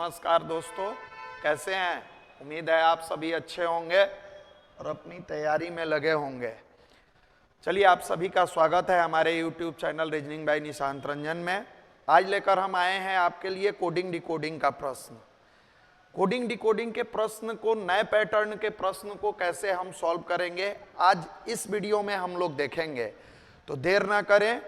नमस्कार दोस्तों, कैसे हैं? उम्मीद है आप सभी अच्छे होंगे और अपनी तैयारी में लगे होंगे। चलिए, आप सभी का स्वागत है हमारे YouTube channel reasoning bye Nishant Ranjan में। आज लेकर हम आए हैं आपके लिए कोडिंग डिकोडिंग का प्रश्न। कोडिंग डिकोडिंग के प्रश्न को, नए पैटर्न के प्रश्न को कैसे हम सॉल्व करेंगे, आज इस वीडियो में हम लोग देखेंगे। तो देर ना करें,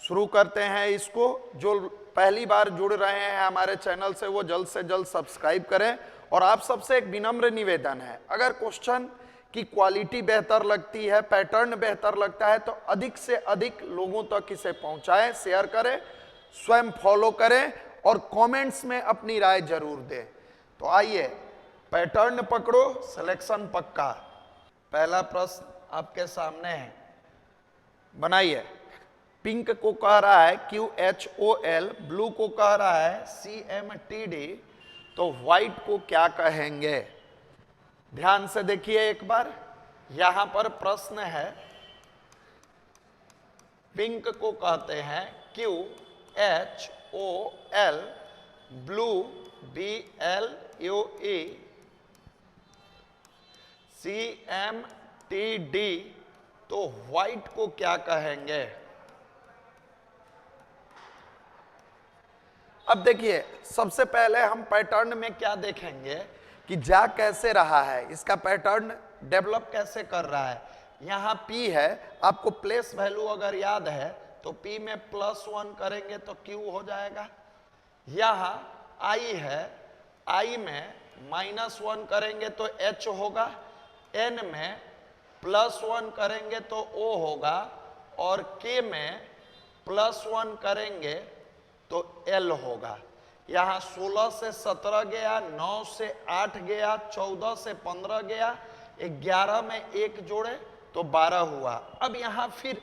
शुरू करते हैं इसको। जो पहली बार जुड़ रहे हैं हमारे चैनल से वो जल्द से जल्द सब्सक्राइब करें। और आप सबसे एक विनम्र निवेदन है, अगर क्वेश्चन की क्वालिटी बेहतर लगती है, पैटर्न बेहतर लगता है, तो अधिक से अधिक लोगों तक इसे पहुंचाएं, शेयर करें, स्वयं फॉलो करें और कमेंट्स में अपनी राय जरूर दें। तो आइए, पैटर्न पकड़ो, सिलेक्शन पक्का। पहला प्रश्न आपके सामने है, बनाइए। पिंक को कह रहा है QHOL, ब्लू को कह रहा है CMTD, तो व्हाइट को क्या कहेंगे? ध्यान से देखिए एक बार, यहां पर प्रश्न है, पिंक को कहते हैं QHOL, ब्लू BLUE, CMTD, तो व्हाइट को क्या कहेंगे? अब देखिए, सबसे पहले हम पैटर्न में क्या देखेंगे कि जा कैसे रहा है, इसका पैटर्न डेवलप कैसे कर रहा है। यहाँ P है, आपको प्लेस वैल्यू अगर याद है तो P में +1 करेंगे तो Q हो जाएगा। यहाँ I है, I में -1 करेंगे तो H होगा, N में +1 करेंगे तो O होगा और K में +1 करेंगे तो L होगा। यहाँ 16 से 17 गया, 9 से 8 गया, 14 से 15 गया, 11 में 1 जोड़े तो 12 हुआ। अब यहाँ फिर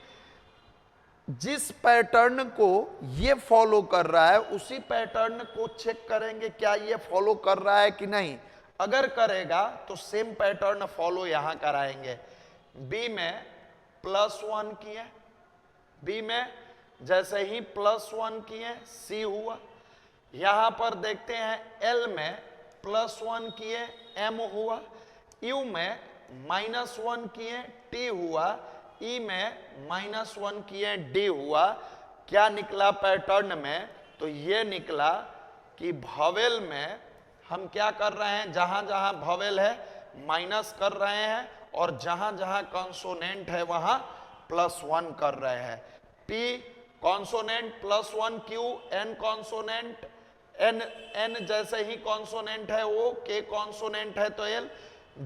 जिस पैटर्न को ये फॉलो कर रहा है उसी पैटर्न को चेक करेंगे, क्या ये फॉलो कर रहा है कि नहीं। अगर करेगा तो सेम पैटर्न फॉलो यहाँ कराएंगे। B में +1 किए, B में जैसे ही +1 किए C हुआ। यहां पर देखते हैं L में +1 किए M हुआ, U में -1 किए T हुआ, E में -1 किए D हुआ। क्या निकला पैटर्न में? तो ये निकला कि भवेल में हम क्या कर रहे हैं, जहां जहां भवेल है माइनस कर रहे हैं और जहां जहां कॉन्सोनेंट है वहां +1 कर रहे हैं। P consonant +1, Q N consonant, N जैसे ही कॉन्सोनेंट है O, K कॉन्सोनेंट है तो L,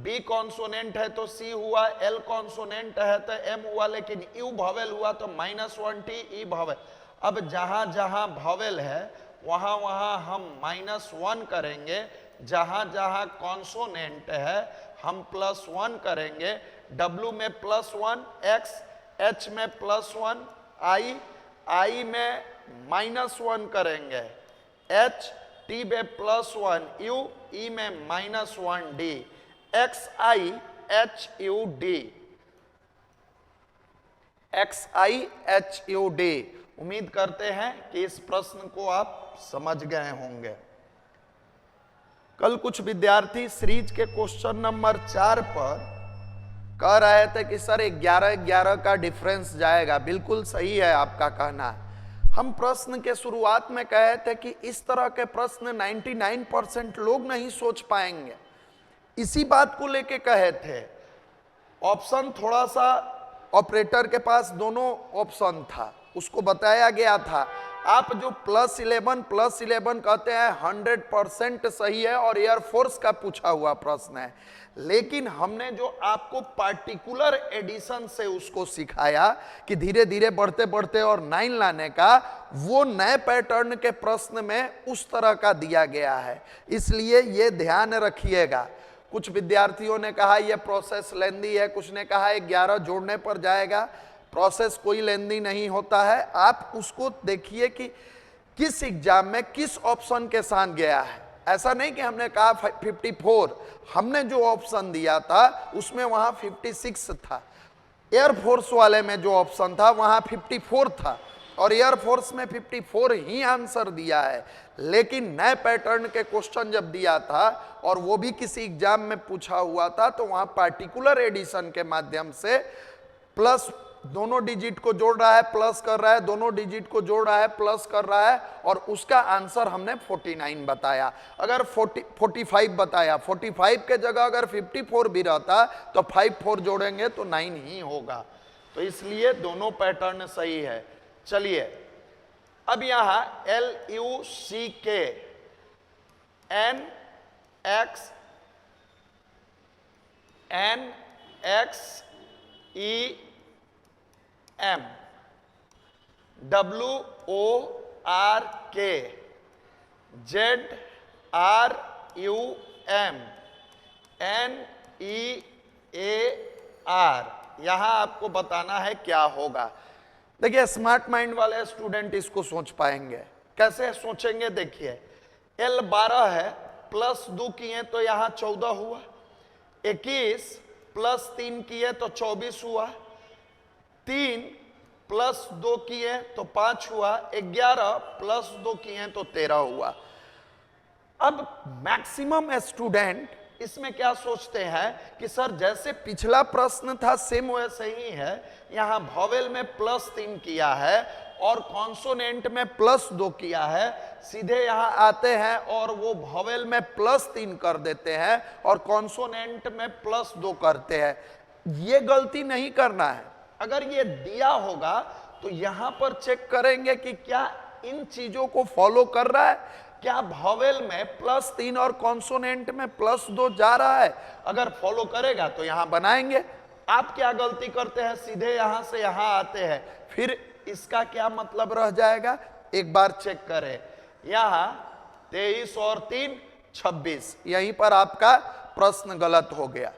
B कॉन्सोनेंट है तो C हुआ, L कॉन्सोनेंट है तो M हुआ, लेकिन U भवेल हुआ तो -1T E भवेल। अब जहां जहां भवेल है वहां वहां हम -1 करेंगे, जहां जहां कॉन्सोनेंट है हम +1 करेंगे। W में +1, X, H में +1, I में -1 करेंगे, H, T में +1 U, E में -1D, XIHUD, XIHUD। उम्मीद करते हैं कि इस प्रश्न को आप समझ गए होंगे। कल कुछ विद्यार्थी सीरीज के क्वेश्चन नंबर 4 पर कह रहे थे कि सर 11-11 का डिफरेंस जाएगा। बिल्कुल सही है आपका कहना। हम प्रश्न के शुरुआत में कहे थे कि इस तरह के प्रश्न 99% लोग नहीं सोच पाएंगे, इसी बात को लेके कहे थे। ऑप्शन थोड़ा सा, ऑपरेटर के पास दोनों ऑप्शन था, उसको बताया गया था। आप जो +11 कहते हैं 100% सही है और एयरफोर्स का पूछा हुआ प्रश्न है, लेकिन हमने जो आपको पार्टिकुलर एडिशन से उसको सिखाया कि धीरे धीरे बढ़ते बढ़ते और 9 लाने का, वो नए पैटर्न के प्रश्न में उस तरह का दिया गया है। इसलिए ये ध्यान रखिएगा। कुछ विद्यार्थियों ने कहा यह प्रोसेस लेंदी है, कुछ ने कहा 11 जोड़ने पर जाएगा। प्रोसेस कोई लेंदी नहीं होता है। आप उसको देखिए कि किस एग्जाम में किस ऑप्शन के साथ गया है। ऐसा नहीं कि हमने कहा 54, हमने जो ऑप्शन दिया था उसमें वहां 56 था। एयरफोर्स वाले में जो ऑप्शन था वहां 54 था। और एयरफोर्स में 54 ही आंसर दिया है। लेकिन नए पैटर्न के क्वेश्चन जब दिया था और वो भी किसी एग्जाम में पूछा हुआ था, तो वहां पार्टिकुलर एडिशन के माध्यम से प्लस दोनों डिजिट को जोड़ रहा है, प्लस कर रहा है, दोनों डिजिट को जोड़ रहा है, प्लस कर रहा है, और उसका आंसर हमने 49 बताया। अगर 45 बताया, 45 के जगह अगर 54 भी रहता तो 54 जोड़ेंगे तो 9 ही होगा। तो इसलिए दोनों पैटर्न सही है। चलिए अब यहां LUCK NXEM WORK ZRUM NEAR, यहां आपको बताना है क्या होगा। देखिए स्मार्ट माइंड वाले स्टूडेंट इसको सोच पाएंगे। कैसे सोचेंगे? देखिए L 12 है, प्लस 2 किए तो यहां 14 हुआ, 21 प्लस 3 किए तो 24 हुआ, 3 प्लस 2 किए तो 5 हुआ, 11 प्लस 2 किए तो 13 हुआ। अब मैक्सिमम स्टूडेंट इसमें क्या सोचते हैं कि सर जैसे पिछला प्रश्न था सेम वैसे ही है, यहां वॉवेल में प्लस 3 किया है और कॉन्सोनेंट में प्लस 2 किया है, सीधे यहां आते हैं और वो वॉवेल में प्लस 3 कर देते हैं और कॉन्सोनेंट में प्लस 2 करते हैं। ये गलती नहीं करना है। अगर ये दिया होगा तो यहां पर चेक करेंगे कि क्या इन चीजों को फॉलो कर रहा है, क्या वॉवेल में प्लस 3 और कॉन्सोनेंट में प्लस 2 जा रहा है। अगर फॉलो करेगा तो यहां बनाएंगे। आप क्या गलती करते हैं, सीधे यहां से यहां आते हैं, फिर इसका क्या मतलब रह जाएगा, एक बार चेक करें। यहां 23 और 3 26, यहीं पर आपका प्रश्न गलत हो गया।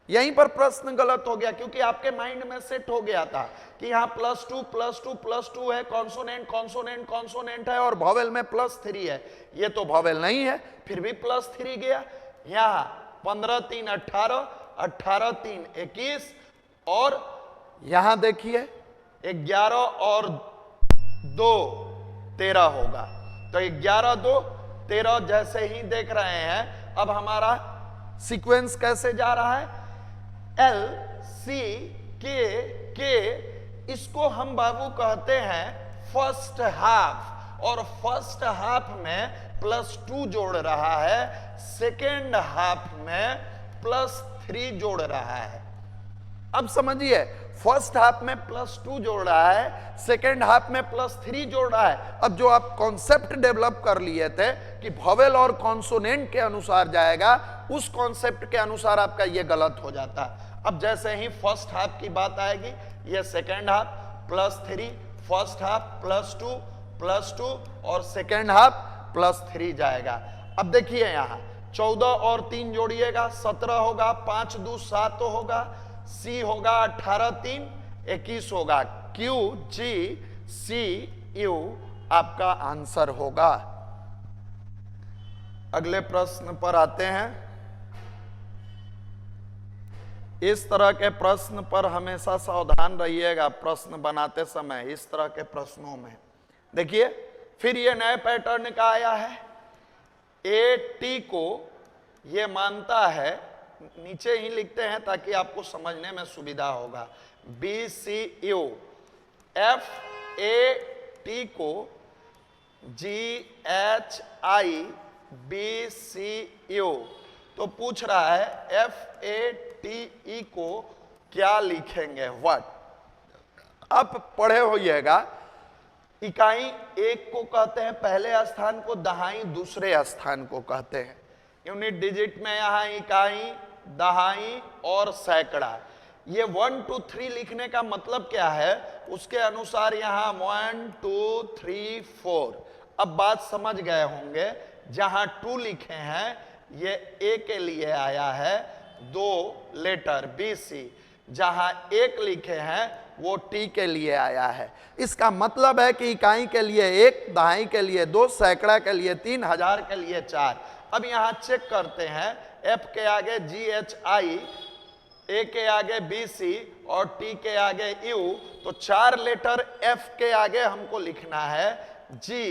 यहीं पर प्रश्न गलत हो गया क्योंकि आपके माइंड में सेट हो गया था कि यहाँ प्लस 2 प्लस 2 प्लस 2 है, कॉन्सोनेंट कॉन्सोनेंट कॉन्सोनेंट है और वॉवेल में प्लस 3 है। ये तो वॉवेल नहीं है, फिर भी प्लस 3 गया। यहाँ 15 3 18, 18 3 21, और यहां देखिए 11 और 2 13 होगा। तो 11 2 13 जैसे ही देख रहे हैं, अब हमारा सीक्वेंस कैसे जा रहा है, L C K K, इसको हम बाबू कहते हैं फर्स्ट हाफ, और फर्स्ट हाफ में प्लस 2 जोड़ रहा है, सेकेंड हाफ में प्लस 3 जोड़ रहा है। अब समझिए, फर्स्ट हाफ में प्लस 2 जोड़ रहा है, सेकेंड हाफ में प्लस 3 जोड़ रहा है। अब जो आप कॉन्सेप्ट डेवलप कर लिए थे कि वॉवेल और कॉन्सोनेंट के अनुसार जाएगा, उस कॉन्सेप्ट के अनुसार आपका ये गलत हो जाता है। अब जैसे ही फर्स्ट हाफ की बात आएगी, ये second half plus 3, first half plus 2 और सेकेंड हाफ प्लस 3 जाएगा। अब देखिए यहाँ 14 और 3 जोड़िएगा 17 होगा, 5 2 7 होगा, C होगा 18 3 21 होगा, QGCU आपका आंसर होगा। अगले प्रश्न पर आते हैं। इस तरह के प्रश्न पर हमेशा सावधान रहिएगा प्रश्न बनाते समय, इस तरह के प्रश्नों में। देखिए फिर ये नए पैटर्न का आया है। AT को ये मानता है, नीचे ही लिखते हैं ताकि आपको समझने में सुविधा होगा, BCU, FAT को GHIBCU, तो पूछ रहा है FATE को क्या लिखेंगे, व्हाट। अब पढ़े होइएगा, इकाई एक को कहते हैं पहले स्थान को, दहाई दूसरे स्थान को कहते हैं। यूनिट डिजिट में यहाँ इकाई, दहाई और सैकड़ा। ये 1 2 3 लिखने का मतलब क्या है, उसके अनुसार यहाँ 1 2 3 4। अब बात समझ गए होंगे। जहां 2 लिखे हैं ये A के लिए आया है, 2 लेटर BC। जहां 1 लिखे हैं वो T के लिए आया है। इसका मतलब है कि इकाई के लिए 1, दहाई के लिए 2, सैकड़ा के लिए 3, हजार के लिए 4। अब यहां चेक करते हैं, F के आगे GHI ए के आगे बी सी और टी के आगे यू, तो 4 लेटर एफ के आगे हमको लिखना है G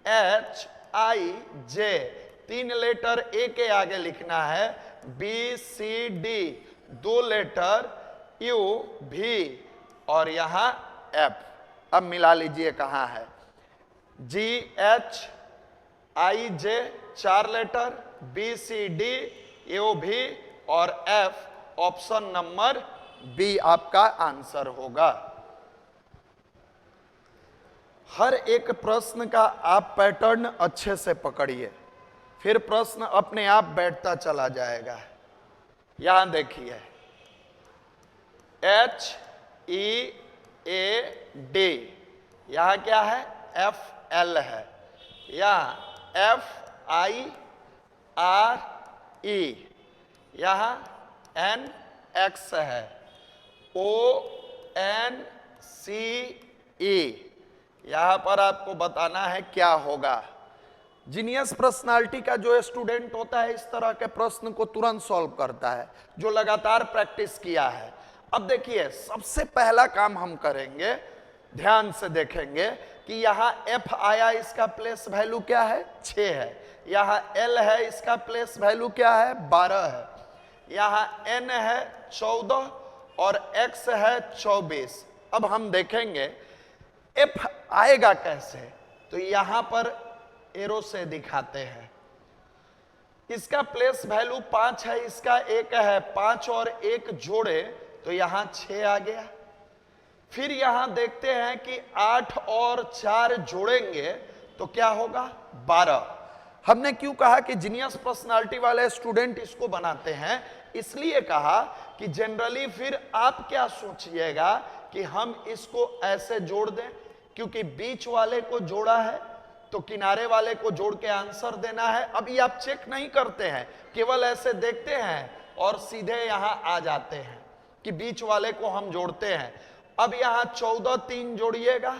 H I J, 3 letter ए के आगे लिखना है B C D, 2 letter U V और यहां एफ। अब मिला लीजिए कहां है, G H I J 4 letter, B C D U V और एफ, ऑप्शन नंबर बी आपका आंसर होगा। हर एक प्रश्न का आप पैटर्न अच्छे से पकड़िए, फिर प्रश्न अपने आप बैठता चला जाएगा। यहां देखिए एच ई ए डी, यहां क्या है एफ एल है, यहां एफ आई आर ई, यहां एन एक्स है, ओ एन सी ई, यहां पर आपको बताना है क्या होगा। जीनियस पर्सनालिटी का जो स्टूडेंट होता है इस तरह के प्रश्न को तुरंत सॉल्व करता है, जो लगातार प्रैक्टिस किया है। अब देखिए सबसे पहला काम हम करेंगे, ध्यान से देखेंगे कि यहां एफ आया, इसका प्लेस वैल्यू क्या है 6 है, यहां एल है, इसका प्लेस वैल्यू क्या है 12 है, यहां एन है 14 और एक्स है 24। अब हम देखेंगे एफ आएगा कैसे, तो यहां पर एरो से दिखाते हैं। इसका प्लेस वैल्यू 5 है, इसका 1 है, 5 और 1 जोड़े तो यहां 6 आ गया। फिर यहां देखते हैं कि 8 और 4 जोड़ेंगे तो क्या होगा 12। हमने क्यों कहा कि जीनियस पर्सनालिटी वाले स्टूडेंट इसको बनाते हैं, इसलिए कहा कि जनरली फिर आप क्या सोचिएगा कि हम इसको ऐसे जोड़ दें, क्योंकि बीच वाले को जोड़ा है तो किनारे वाले को जोड़ के आंसर देना है। अभी आप चेक नहीं करते हैं, केवल ऐसे देखते हैं और सीधे यहां आ जाते हैं कि बीच वाले को हम जोड़ते हैं। अब यहां 14 3 जोड़िएगा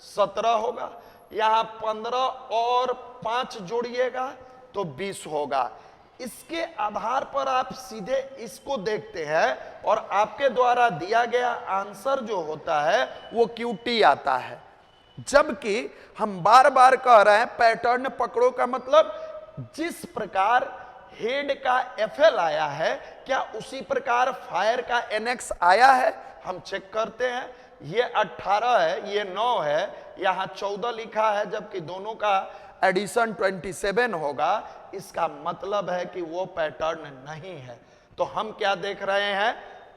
17 होगा, यहां 15 और 5 जोड़िएगा तो 20 होगा। इसके आधार पर आप सीधे इसको देखते हैं और आपके द्वारा दिया गया आंसर जो होता है वो क्यूटी आता है। जबकि हम बार बार कह रहे हैं पैटर्न पकड़ो का मतलब जिस प्रकार हेड का एफएल आया है क्या उसी प्रकार फायर का एनएक्स आया है, हम चेक करते हैं। ये 18 है, ये 9 है, यहां 14 लिखा है, जबकि दोनों का एडिशन 27 होगा। इसका मतलब है कि वो पैटर्न नहीं है। तो हम क्या देख रहे हैं,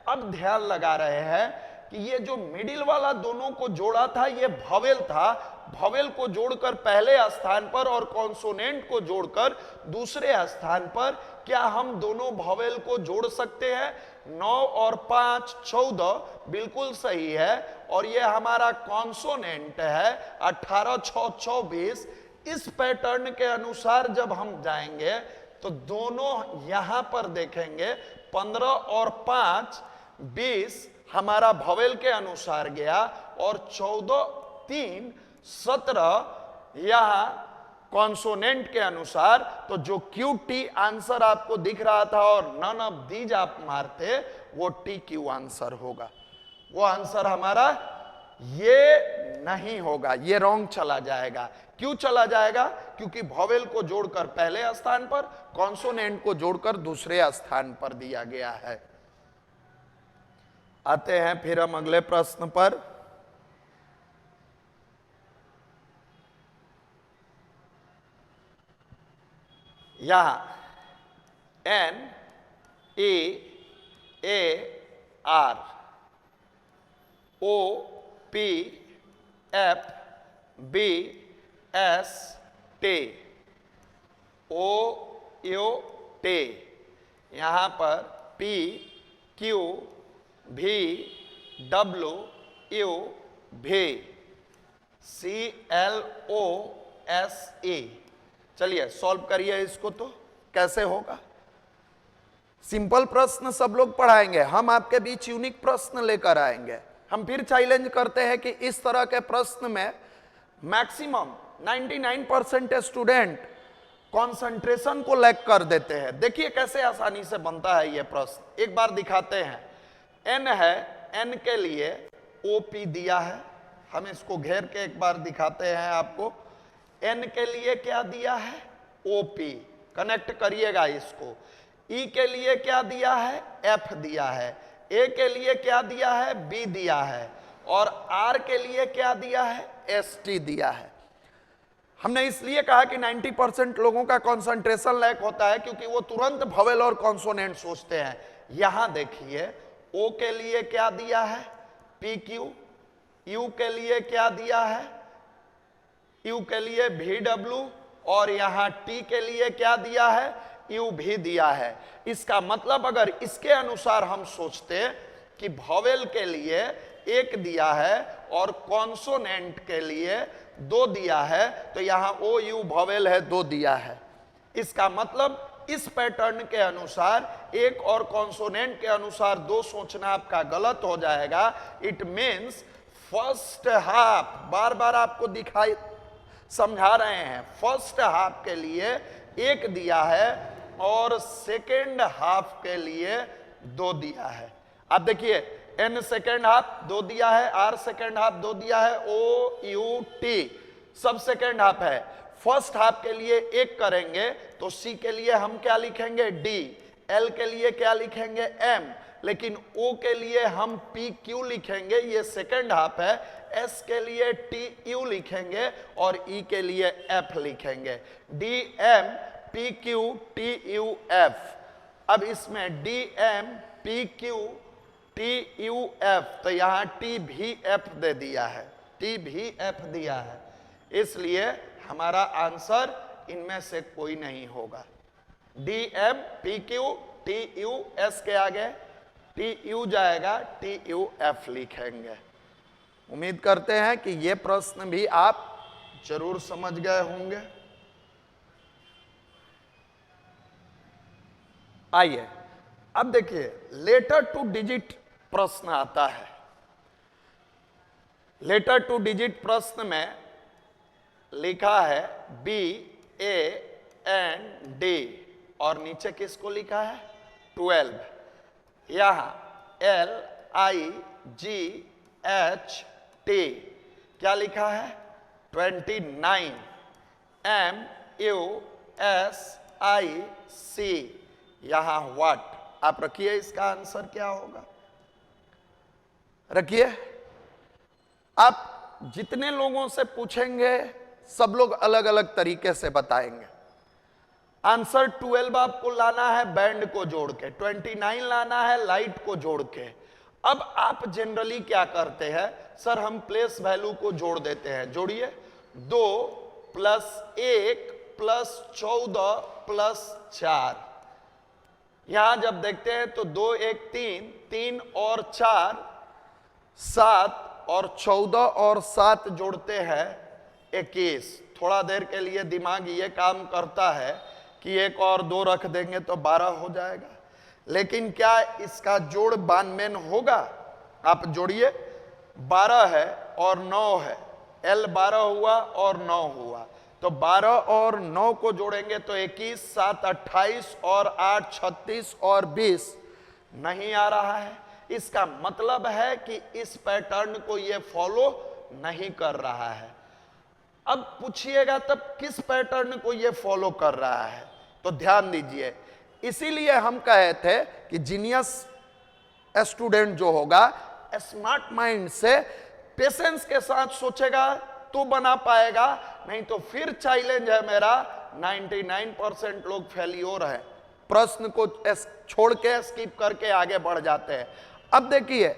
अब ध्यान लगा रहे हैं कि ये जो मिडिल वाला दोनों को जोड़ा था ये भवेल था, भवेल को जोड़कर पहले स्थान पर और कॉन्सोनेंट को जोड़कर दूसरे स्थान पर, क्या हम दोनों भवेल को जोड़ सकते हैं? 9 और 5 14 बिल्कुल सही है, और ये हमारा कॉन्सोनेंट है 18 6 24। इस पैटर्न के अनुसार जब हम जाएंगे तो दोनों यहां पर देखेंगे 15 और 5 20 हमारा भवेल के अनुसार गया, और 14 3 17 यहां कॉन्सोनेंट के अनुसार। तो जो क्यू टी आंसर आपको दिख रहा था और नन ऑफ दीज आप मारते, वो टी क्यू आंसर होगा। वो आंसर हमारा ये नहीं होगा, ये रॉन्ग चला जाएगा। क्यों चला जाएगा? क्योंकि भवेल को जोड़कर पहले स्थान पर, कॉन्सोनेंट को जोड़कर दूसरे स्थान पर दिया गया है। आते हैं फिर हम अगले प्रश्न पर। यहां N A A R O P F B S T O U T, यहां पर P Q V W U V C L O S E. चलिए सॉल्व करिए इसको। तो कैसे होगा? सिंपल प्रश्न सब लोग पढ़ाएंगे, हम आपके बीच यूनिक प्रश्न लेकर आएंगे। हम फिर चैलेंज करते हैं कि इस तरह के प्रश्न में मैक्सिमम 99% स्टूडेंट कंसंट्रेशन को लैग कर देते हैं। देखिए कैसे आसानी से बनता है यह प्रश्न, एक बार दिखाते हैं। एन है, एन के लिए ओपी दिया है, हम इसको घेर के एक बार दिखाते हैं आपको। एन के लिए क्या दिया है, ओपी, कनेक्ट करिएगा इसको। ई के लिए क्या दिया है, एफ दिया है। ए के लिए क्या दिया है, बी दिया है। और आर के लिए क्या दिया है, एस टी दिया है। हमने इसलिए कहा कि 90% लोगों का कंसंट्रेशन लैक होता है क्योंकि वो तुरंत वोवेल और कॉन्सोनेंट सोचते हैं। यहां देखिए, ओ के लिए क्या दिया है, पी क्यू। यू के लिए क्या दिया है, यू के लिए भी डब्ल्यू। और यहां टी के लिए क्या दिया है, यू भी दिया है। इसका मतलब अगर इसके अनुसार हम सोचते कि वोवेल के लिए एक दिया है और कॉन्सोनेंट के लिए 2 दिया है, तो यहां ओ यू वोवेल है, 2 दिया है। इसका मतलब इस पैटर्न के अनुसार एक और कॉन्सोनेंट के अनुसार 2 सोचना आपका गलत हो जाएगा। इट मीन्स फर्स्ट हाफ, बार बार आपको दिखाई समझा रहे हैं, फर्स्ट हाफ के लिए 1 दिया है और सेकेंड हाफ के लिए 2 दिया है। आप देखिए, एन सेकेंड हाफ 2 दिया है, आर सेकेंड हाफ 2 दिया है, ओ यू टी सब सेकेंड हाफ है। फर्स्ट हाफ के लिए 1 करेंगे तो सी के लिए हम क्या लिखेंगे, डी। एल के लिए क्या लिखेंगे, एम। लेकिन ओ के लिए हम पी क्यू लिखेंगे, ये सेकेंड हाफ है। एस के लिए टी यू लिखेंगे और ई के लिए एफ लिखेंगे, D M P Q T U F. अब इसमें D M P Q T U F, तो यहां टी भी एफ दे दिया है, टी भी एफ दिया है, इसलिए हमारा आंसर इनमें से कोई नहीं होगा। D M P Q T U, S के आगे टी यू जाएगा, टी यू एफ लिखेंगे। उम्मीद करते हैं कि यह प्रश्न भी आप जरूर समझ गए होंगे। आइए अब देखिए, लेटर टू डिजिट प्रश्न आता है। लेटर टू डिजिट प्रश्न में लिखा है बी ए एन डी और नीचे किसको लिखा है, 12। यहां L I ji H T क्या लिखा है, 29। एम यू एस आई सी यहां व्हाट। आप रखिए, इसका आंसर क्या होगा, रखिए। आप जितने लोगों से पूछेंगे सब लोग अलग अलग तरीके से बताएंगे। आंसर 12 आपको लाना है बैंड को जोड़ के, 29 लाना है लाइट को जोड़ के। अब आप जनरली क्या करते हैं, सर हम प्लेस वैल्यू को जोड़ देते हैं। जोड़िए, 2 + 1 + 14 + 4। यहां जब देखते हैं तो 2 1 3, 3 और 4 7 और 14 और 7 जोड़ते हैं 21। थोड़ा देर के लिए दिमाग ये काम करता है कि 1 और 2 रख देंगे तो 12 हो जाएगा, लेकिन क्या इसका जोड़ 92 होगा। आप जोड़िए, 12 है और 9 है, L 12 हुआ और 9 हुआ, तो 12 और 9 को जोड़ेंगे तो 21, 7 28 और 8 36 और 20 नहीं आ रहा है। इसका मतलब है कि इस पैटर्न को ये फॉलो नहीं कर रहा है। अब पूछिएगा तब किस पैटर्न को ये फॉलो कर रहा है, तो ध्यान दीजिए। इसीलिए हम कहे थे कि जीनियस स्टूडेंट जो होगा स्मार्ट माइंड से पेशेंस के साथ सोचेगा तो बना पाएगा, नहीं तो फिर चैलेंज है मेरा, 99% लोग फेलियर है, प्रश्न को छोड़ के स्किप करके आगे बढ़ जाते हैं। अब देखिए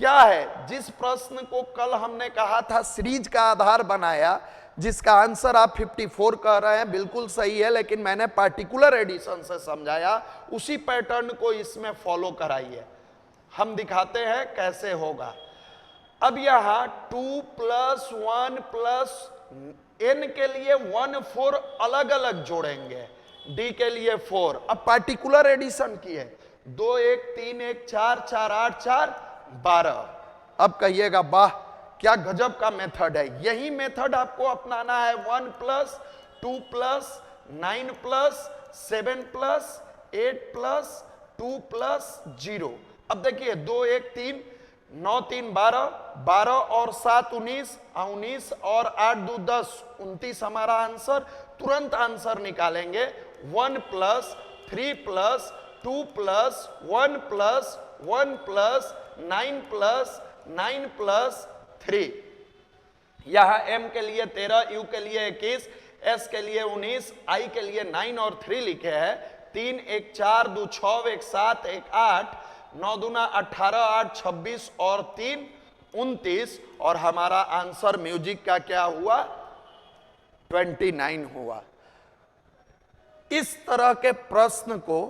क्या है, जिस प्रश्न को कल हमने कहा था सीरीज का आधार बनाया, जिसका आंसर आप 54 कह रहे हैं, बिल्कुल सही है, लेकिन मैंने पार्टिकुलर एडिशन से समझाया, उसी पैटर्न को इसमें फॉलो कराइए। हम दिखाते हैं कैसे होगा। अब यहां 2 + 1 + n के लिए 1 4 अलग अलग जोड़ेंगे, d के लिए 4। अब पार्टिकुलर एडिशन की है, 2 1 3 1 4 4 8 4 12। अब कहिएगा वाह क्या गजब का मेथड है। यही मेथड आपको अपनाना है। 1 + 2 + 9 + 7 + 8 + 2 + 0। अब देखिए 2 1 3 9 3 12, 12 और 7 19, 19 और 8 2 10, 29 हमारा आंसर। तुरंत आंसर निकालेंगे 1 plus 3 plus 2 plus 1 plus 1 plus 9 plus 9 plus 3। यहां m के लिए 13, u के लिए 21, s के लिए 19, i के लिए 9 और 3 लिखे हैं। 3 1 4 2 6 1 7 1 8, 9 दूना 18, 8 26 और 3 29, और हमारा आंसर म्यूजिक का क्या हुआ? 29 हुआ। इस तरह के प्रश्न को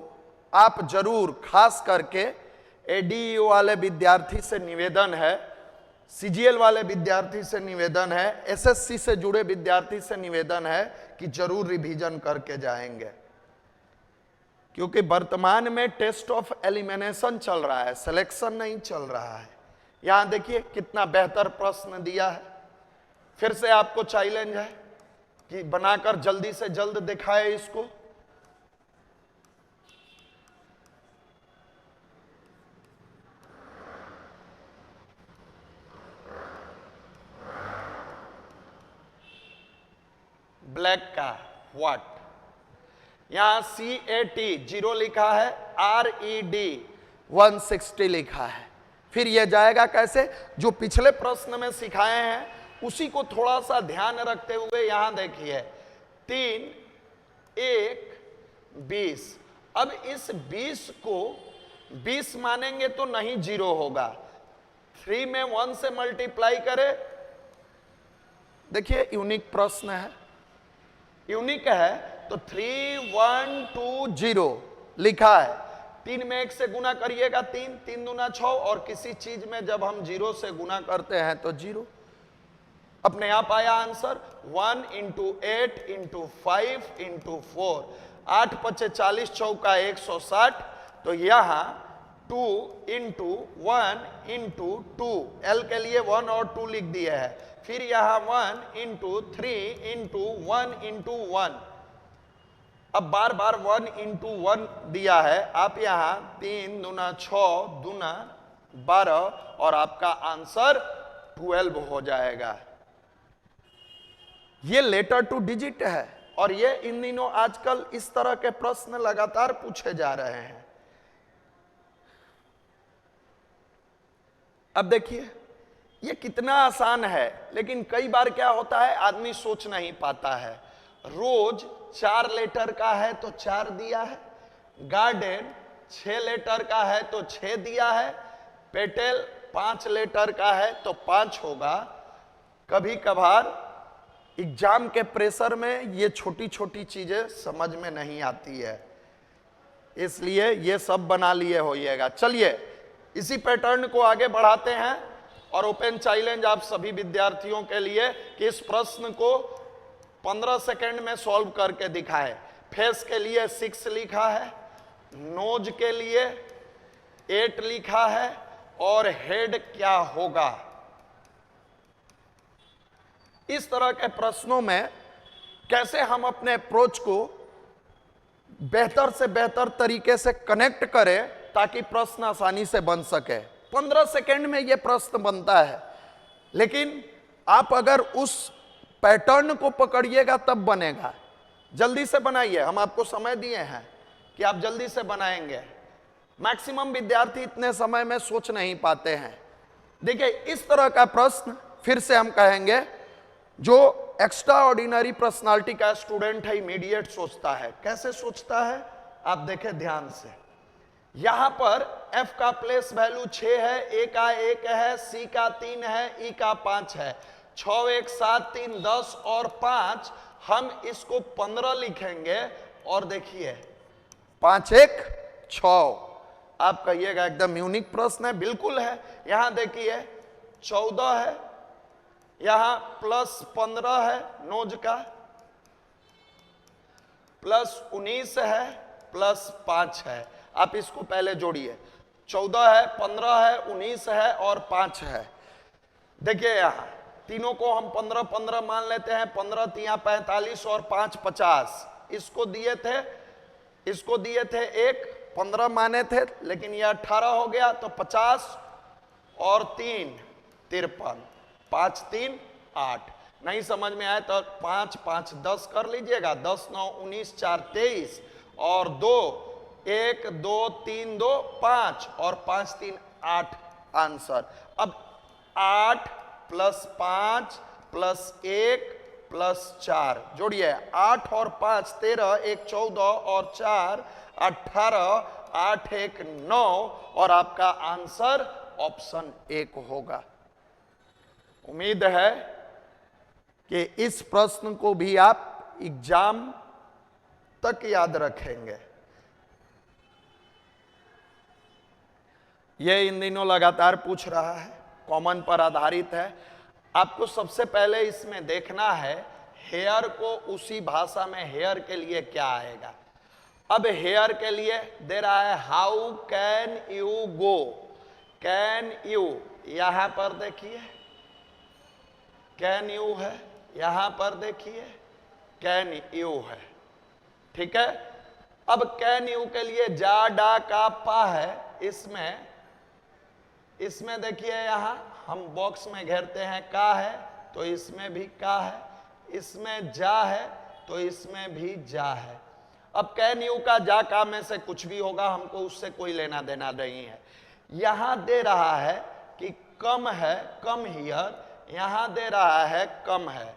आप जरूर, खास करके एडीयू वाले विद्यार्थी से निवेदन है, सीजीएल वाले विद्यार्थी से निवेदन है, एसएससी से जुड़े विद्यार्थी से निवेदन है कि जरूर रिवीजन करके जाएंगे, क्योंकि वर्तमान में टेस्ट ऑफ एलिमिनेशन चल रहा है, सिलेक्शन नहीं चल रहा है। यहां देखिए कितना बेहतर प्रश्न दिया है। फिर से आपको चैलेंज है कि बनाकर जल्दी से जल्द दिखाए इसको। ब्लैक का व्हाट, यहां CAT 0 लिखा है, RED 160 लिखा है। फिर यह जाएगा कैसे? जो पिछले प्रश्न में सिखाए हैं उसी को थोड़ा सा ध्यान रखते हुए यहां देखिए 3 1 20। अब इस 20 को 20 मानेंगे तो नहीं 0 होगा। 3 में 1 से मल्टीप्लाई करें। देखिए यूनिक प्रश्न है, यूनिक है तो 3 1 2 0 लिखा है। 3 में 1 से गुना करिएगा 3, 3 दूना 6, और किसी चीज में जब हम 0 से गुना करते हैं तो 0। अपने आप आया आंसर 1 × 8 × 5 × 4, 8 5 40 चौका 160। तो यहाँ 2 × 1 × 2, L के लिए 1 और 2 लिख दिए हैं। फिर यहाँ 1 × 3 × 1 × 1। अब बार बार 1 × 1 दिया है। आप यहाँ 3 दूना 6 दूना 12, और आपका आंसर 12 हो जाएगा। ये लेटर टू डिजिट है, और ये इन दिनों आजकल इस तरह के प्रश्न लगातार पूछे जा रहे हैं। अब देखिए ये कितना आसान है, लेकिन कई बार क्या होता है आदमी सोच नहीं पाता है। रोज 4 लेटर का है तो 4 दिया है, गार्डन 6 लेटर का है तो 6 दिया है, पेटेल 5 लेटर का है तो 5 होगा। कभी कभार एग्जाम के प्रेशर में ये छोटी छोटी चीजें समझ में नहीं आती है, इसलिए ये सब बना लिए होइएगा। चलिए इसी पैटर्न को आगे बढ़ाते हैं, और ओपन चैलेंज आप सभी विद्यार्थियों के लिए कि इस प्रश्न को 15 सेकंड में सॉल्व करके दिखाएं। फेस के लिए 6 लिखा है, नोज के लिए 8 लिखा है, और हेड क्या होगा। इस तरह के प्रश्नों में कैसे हम अपने अप्रोच को बेहतर से बेहतर तरीके से कनेक्ट करें ताकि प्रश्न आसानी से बन सके। 15 सेकंड में यह प्रश्न बनता है, लेकिन आप अगर उस पैटर्न को पकड़िएगा तब बनेगा। जल्दी से बनाइए, हम आपको समय दिए हैं कि आप जल्दी से बनाएंगे। मैक्सिमम विद्यार्थी इतने समय में सोच नहीं पाते हैं। देखिए इस तरह का प्रश्न फिर से हम कहेंगे, जो एक्स्ट्रा ऑर्डिनरी पर्सनालिटी का स्टूडेंट है इमीडिएट सोचता है। कैसे सोचता है आप देखें ध्यान से। यहां पर f का प्लेस वैल्यू 6 है, a का 1 है, c का 3 है, e का 5 है। 6 1 7 3 10 और 5, हम इसको 15 लिखेंगे। और देखिए 5 1 6। आप कहिएगा एकदम यूनिक प्रश्न है, बिल्कुल है। यहां देखिए 14 है, यहां प्लस 15 है नोज का, प्लस 19 है, प्लस 5 है। आप इसको पहले जोड़िए, 14 है, 15 है, 19 है और 5 है। देखिए यहां तीनों को हम 15 15 मान लेते हैं। 15 तिया 45 और 5 50। इसको दिए थे 1, 15 माने थे, लेकिन ये 18 हो गया, तो 50 और 3 53, 5 3 8। नहीं समझ में आए तो 5 5 10 कर लीजिएगा, 10 9 19 4 23 और 2 1 2 3 2 5 और 5 3 8 आंसर। अब 8 प्लस 5 प्लस 1 प्लस 4 जोड़िए, 8 और 5 13, 1 14 और 4 18, 8 1 9 और आपका आंसर ऑप्शन 1 होगा। उम्मीद है कि इस प्रश्न को भी आप एग्जाम तक याद रखेंगे। यह इन दिनों लगातार पूछ रहा है, कॉमन पर आधारित है। आपको सबसे पहले इसमें देखना है हेयर को उसी भाषा में हेयर के लिए क्या आएगा। अब हेयर के लिए दे रहा है how can you go, can you, यहां पर देखिए कैन यू है, यहां पर देखिए कैन यू है, ठीक है। अब कैन यू के लिए जा डा का पा है, इसमें देखिए यहां हम बॉक्स में घेरते हैं का है तो इसमें भी का है, इसमें जा है तो इसमें भी जा है। अब कैन यू का जा का में से कुछ भी होगा, हमको उससे कोई लेना देना नहीं है। यहां दे रहा है कि कम है, कम हियर, यहां दे रहा है कम है।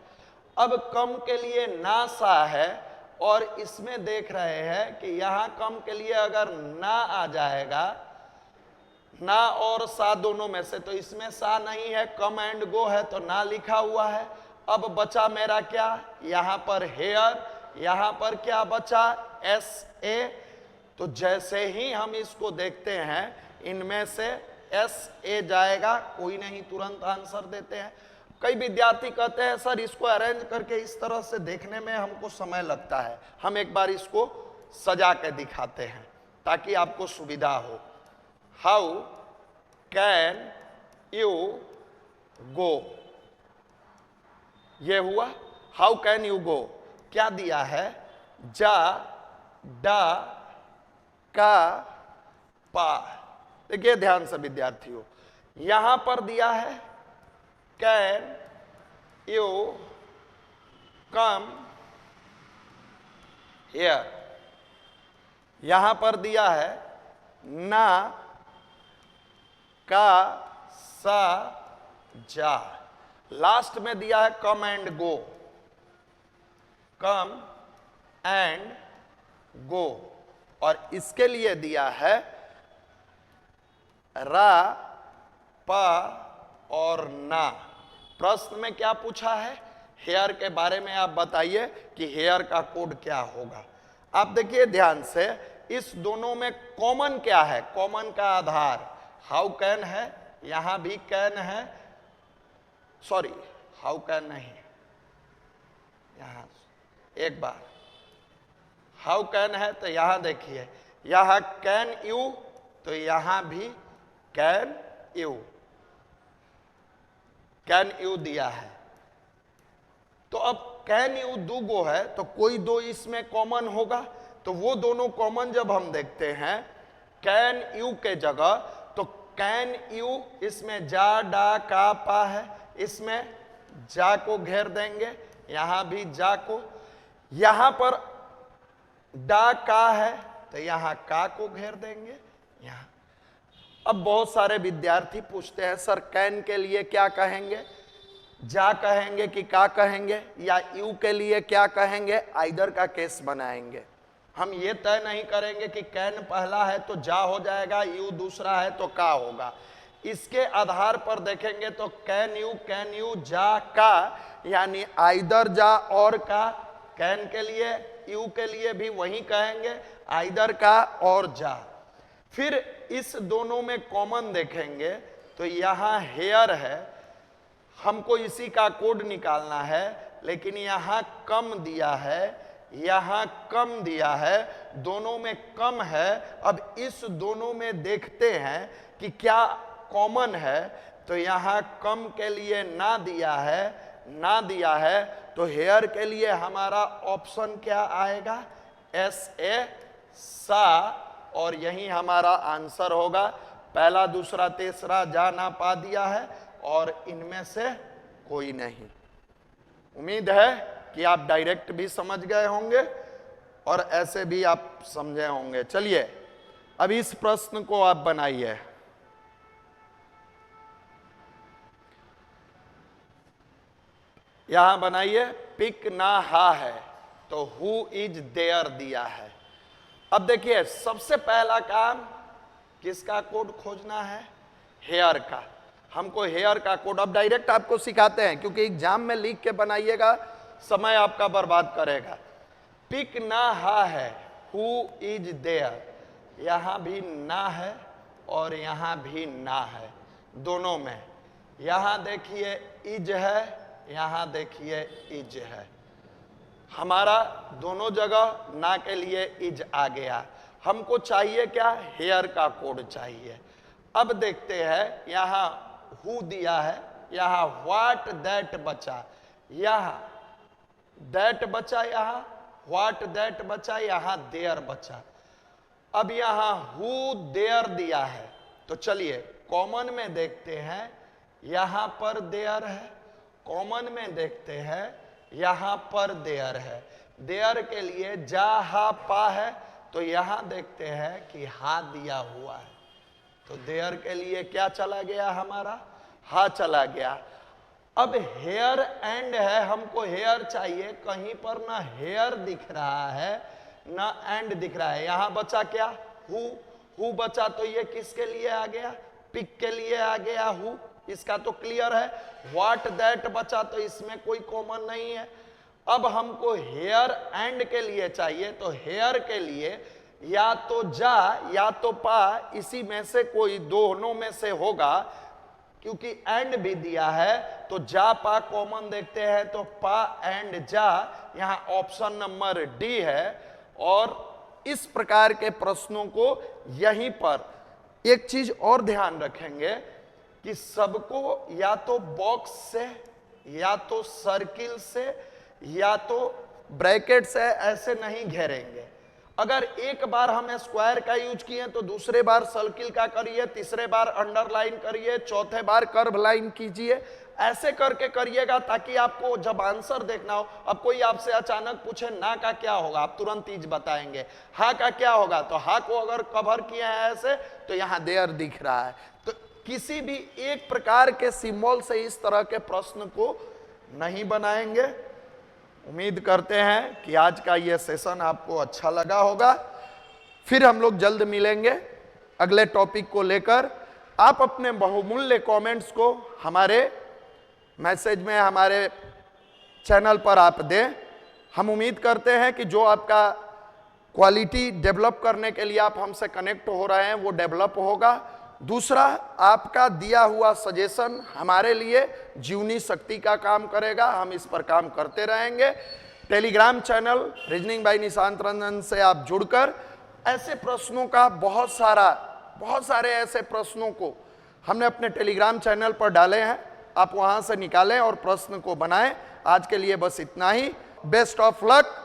अब कम के लिए ना सा है और इसमें देख रहे हैं कि यहां कम के लिए अगर ना आ जाएगा, ना और सा दोनों में से, तो इसमें सा नहीं है, कम एंड गो है तो ना लिखा हुआ है। अब बचा मेरा क्या, यहां पर हेयर, यहां पर क्या बचा एस ए। तो जैसे ही हम इसको देखते हैं इनमें से एस ए जाएगा, कोई नहीं तुरंत आंसर देते हैं। कई विद्यार्थी कहते हैं सर इसको अरेंज करके इस तरह से देखने में हमको समय लगता है, हम एक बार इसको सजा के दिखाते हैं ताकि आपको सुविधा हो। हाउ कैन यू गो, ये हुआ हाउ कैन यू गो। क्या दिया है, जा डा का पा। देखिए ध्यान से विद्यार्थियों, यहां पर दिया है कैन यू कम हियर, यहां पर दिया है ना का सा जा, लास्ट में दिया है come and go, come and go, और इसके लिए दिया है रा पा और ना। प्रश्न में क्या पूछा है, हेयर के बारे में आप बताइए कि हेयर का कोड क्या होगा। आप देखिए ध्यान से, इस दोनों में कॉमन क्या है, कॉमन का आधार हाउ कैन है, यहां भी कैन है, सॉरी हाउ कैन नहीं, यहां एक बार हाउ कैन है तो यहां देखिए, यहां कैन यू तो यहां भी कैन यू, कैन यू दिया है। तो अब कैन यू दो गो है तो कोई दो इसमें कॉमन होगा, तो वो दोनों कॉमन जब हम देखते हैं कैन यू के जगह, तो कैन यू इसमें जा डा का पा है, इसमें जा को घेर देंगे, यहां भी जा को, यहां पर डा का है तो यहां का को घेर देंगे यहां। अब बहुत सारे विद्यार्थी पूछते हैं सर कैन के लिए क्या कहेंगे, जा कहेंगे कि का कहेंगे, या यू के लिए क्या कहेंगे, आइदर का केस बनाएंगे। हम ये तय नहीं करेंगे कि कैन पहला है तो जा हो जाएगा, यू दूसरा है तो का होगा। इसके आधार पर देखेंगे तो कैन यू जा का, यानी आइदर जा और का। कैन के लिए यू के लिए भी वही कहेंगे, आइदर का और जा। फिर इस दोनों में कॉमन देखेंगे तो यहां हेयर है, हमको इसी का कोड निकालना है, लेकिन यहां कम दिया है, यहां कम दिया है, दोनों में कम है। अब इस दोनों में देखते हैं कि क्या कॉमन है, तो यहां कम के लिए ना दिया है, ना दिया है, तो हेयर के लिए हमारा ऑप्शन क्या आएगा, एस ए सा और यही हमारा आंसर होगा। पहला, दूसरा, तीसरा जा ना पा दिया है और इनमें से कोई नहीं। उम्मीद है कि आप डायरेक्ट भी समझ गए होंगे और ऐसे भी आप समझे होंगे। चलिए अब इस प्रश्न को आप बनाइए। यहां बनाइए, पिक ना हा है तो हु इज देयर दिया है। अब देखिए सबसे पहला काम किसका कोड खोजना है? हेयर का। हमको हेयर का कोड अब डायरेक्ट आपको सिखाते हैं, क्योंकि एग्जाम में लिख के बनाइएगा, समय आपका बर्बाद करेगा। पिक ना हा है, हु इज देयर। यहां भी ना है और यहां भी ना है, दोनों में। यहां देखिए इज है, यहां देखिए इज है। हमारा दोनों जगह ना के लिए इज आ गया। हमको चाहिए क्या? हेयर का कोड चाहिए। अब देखते हैं, यहां हु दिया है, यहां व्हाट दैट बचा, यहां दैट बचा, यहां व्हाट दैट बचा, यहां देयर बचा। अब यहां हु देयर दिया है, तो चलिए कॉमन में देखते हैं, यहां पर देयर है। कॉमन में देखते हैं, यहां पर देयर है। देयर के लिए जा हा पा है, तो यहां देखते हैं कि हा दिया हुआ है, तो देयर के लिए क्या चला गया? हमारा हा चला गया। अब हेयर एंड है, हमको हेयर चाहिए, कहीं पर ना हेयर दिख रहा है ना एंड दिख रहा है। यहां बचा क्या? हु बचा, तो ये किसके लिए आ गया? पिक के लिए आ गया हु, इसका तो क्लियर है। व्हाट दैट बचा, तो इसमें कोई कॉमन नहीं है। अब हमको हेयर एंड के लिए चाहिए, तो हेयर के लिए या तो जा या तो पा, इसी में से कोई दोनों में से होगा, क्योंकि एंड भी दिया है। तो जा पा कॉमन देखते हैं, तो पा एंड जा, यहां ऑप्शन नंबर डी है। और इस प्रकार के प्रश्नों को यहीं पर एक चीज और ध्यान रखेंगे कि सबको या तो बॉक्स से, या तो सर्किल से, या तो ब्रैकेट से ऐसे नहीं घेरेंगे। अगर एक बार हम स्क्वायर का यूज किए तो दूसरे बार सर्किल का करिए, तीसरे बार अंडरलाइन करिए, चौथे बार कर्व लाइन कीजिए। ऐसे करके करिएगा ताकि आपको जब आंसर देखना हो, अब कोई आपसे अचानक पूछे ना का क्या होगा, आप तुरंत इज बताएंगे। हा का क्या होगा, तो हा को अगर कवर किया है ऐसे, तो यहां देयर दिख रहा है। तो किसी भी एक प्रकार के सिंबल से इस तरह के प्रश्न को नहीं बनाएंगे। उम्मीद करते हैं कि आज का यह सेशन आपको अच्छा लगा होगा। फिर हम लोग जल्द मिलेंगे अगले टॉपिक को लेकर। आप अपने बहुमूल्य कमेंट्स को हमारे मैसेज में, हमारे चैनल पर आप दें। हम उम्मीद करते हैं कि जो आपका क्वालिटी डेवलप करने के लिए आप हमसे कनेक्ट हो रहे हैं वो डेवलप होगा। दूसरा, आपका दिया हुआ सजेशन हमारे लिए जीवनी शक्ति का काम करेगा। हम इस पर काम करते रहेंगे। Telegram channel reasoning bye Nishant Ranjan से आप जुड़कर ऐसे प्रश्नों का बहुत सारे ऐसे प्रश्नों को हमने अपने टेलीग्राम चैनल पर डाले हैं। आप वहां से निकालें और प्रश्न को बनाएं। आज के लिए बस इतना ही। Best of luck.